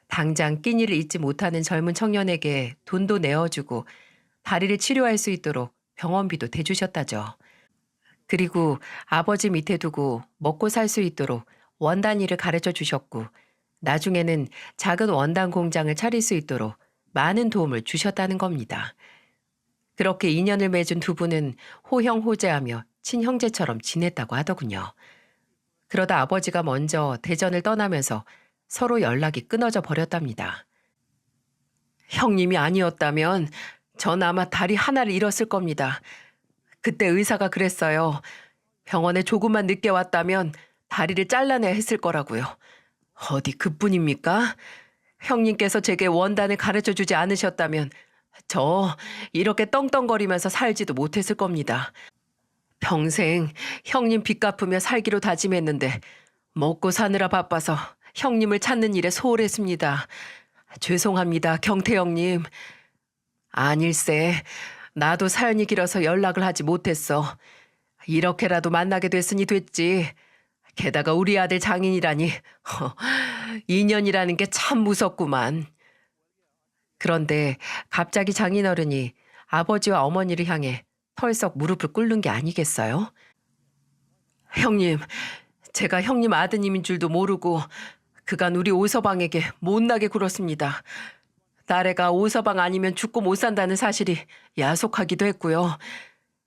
당장 끼니를 잊지 못하는 젊은 청년에게 돈도 내어주고 다리를 치료할 수 있도록 병원비도 대주셨다죠. 그리고 아버지 밑에 두고 먹고 살 수 있도록 원단 일을 가르쳐 주셨고 나중에는 작은 원단 공장을 차릴 수 있도록 많은 도움을 주셨다는 겁니다. 그렇게 인연을 맺은 두 분은 호형호재하며 친형제처럼 지냈다고 하더군요. 그러다 아버지가 먼저 대전을 떠나면서 서로 연락이 끊어져 버렸답니다. 형님이 아니었다면 전 아마 다리 하나를 잃었을 겁니다. 그때 의사가 그랬어요. 병원에 조금만 늦게 왔다면 다리를 잘라내야 했을 거라고요. 어디 그뿐입니까? 형님께서 제게 원단을 가르쳐주지 않으셨다면 저 이렇게 떵떵거리면서 살지도 못했을 겁니다. 평생 형님 빚 갚으며 살기로 다짐했는데 먹고 사느라 바빠서 형님을 찾는 일에 소홀했습니다. 죄송합니다, 경태 형님. 아닐세. 나도 사연이 길어서 연락을 하지 못했어. 이렇게라도 만나게 됐으니 됐지. 게다가 우리 아들 장인이라니. 인연이라는 게 참 무섭구만. 그런데 갑자기 장인어른이 아버지와 어머니를 향해 털썩 무릎을 꿇는 게 아니겠어요? 형님, 제가 형님 아드님인 줄도 모르고 그간 우리 오서방에게 못나게 굴었습니다. 딸애가 오서방 아니면 죽고 못 산다는 사실이 야속하기도 했고요.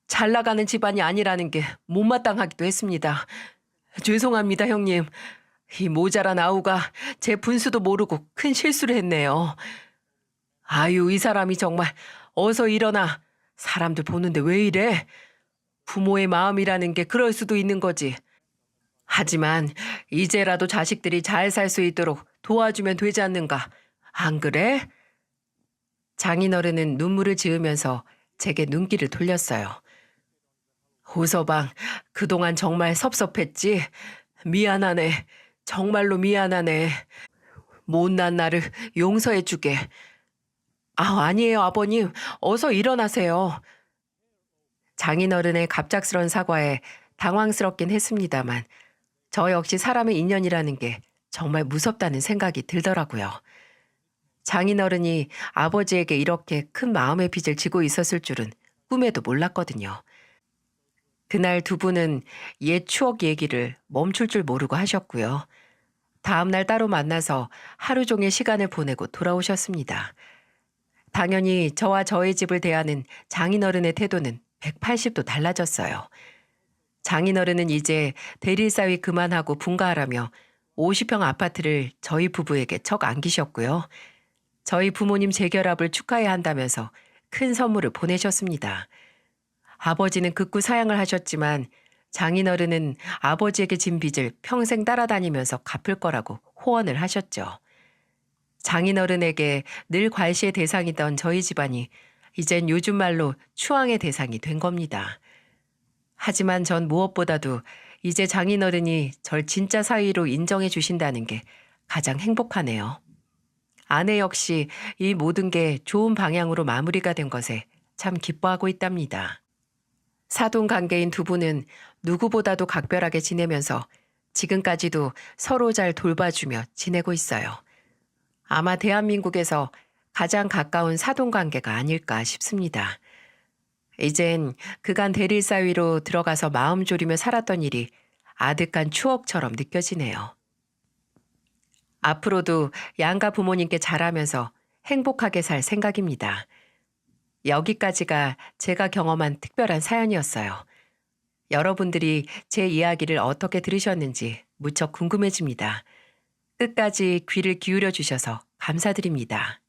잘 나가는 집안이 아니라는 게 못마땅하기도 했습니다. 죄송합니다, 형님. 이 모자란 아우가 제 분수도 모르고 큰 실수를 했네요. 아유, 이 사람이 정말 어서 일어나. 사람들 보는데 왜 이래? 부모의 마음이라는 게 그럴 수도 있는 거지. 하지만 이제라도 자식들이 잘 살 수 있도록 도와주면 되지 않는가? 안 그래? 장인어른은 눈물을 지으면서 제게 눈길을 돌렸어요. 호서방, 그동안 정말 섭섭했지? 미안하네. 정말로 미안하네. 못난 나를 용서해주게. 아, 아니에요, 아버님. 어서 일어나세요. 장인어른의 갑작스런 사과에 당황스럽긴 했습니다만 저 역시 사람의 인연이라는 게 정말 무섭다는 생각이 들더라고요. 장인어른이 아버지에게 이렇게 큰 마음의 빚을 지고 있었을 줄은 꿈에도 몰랐거든요. 그날 두 분은 옛 추억 얘기를 멈출 줄 모르고 하셨고요. 다음날 따로 만나서 하루 종일 시간을 보내고 돌아오셨습니다. 당연히 저와 저의 집을 대하는 장인어른의 태도는 180도 달라졌어요. 장인어른은 이제 대릴사위 그만하고 분가하라며 50평 아파트를 저희 부부에게 척 안기셨고요. 저희 부모님 재결합을 축하해야 한다면서 큰 선물을 보내셨습니다. 아버지는 극구 사양을 하셨지만 장인어른은 아버지에게 진 빚을 평생 따라다니면서 갚을 거라고 호언을 하셨죠. 장인어른에게 늘 괄시의 대상이던 저희 집안이 이젠 요즘 말로 추앙의 대상이 된 겁니다. 하지만 전 무엇보다도 이제 장인어른이 절 진짜 사위로 인정해 주신다는 게 가장 행복하네요. 아내 역시 이 모든 게 좋은 방향으로 마무리가 된 것에 참 기뻐하고 있답니다. 사돈 관계인 두 분은 누구보다도 각별하게 지내면서 지금까지도 서로 잘 돌봐주며 지내고 있어요. 아마 대한민국에서 가장 가까운 사돈 관계가 아닐까 싶습니다. 이젠 그간 대릴사위로 들어가서 마음 졸이며 살았던 일이 아득한 추억처럼 느껴지네요. 앞으로도 양가 부모님께 잘하면서 행복하게 살 생각입니다. 여기까지가 제가 경험한 특별한 사연이었어요. 여러분들이 제 이야기를 어떻게 들으셨는지 무척 궁금해집니다. 끝까지 귀를 기울여 주셔서 감사드립니다.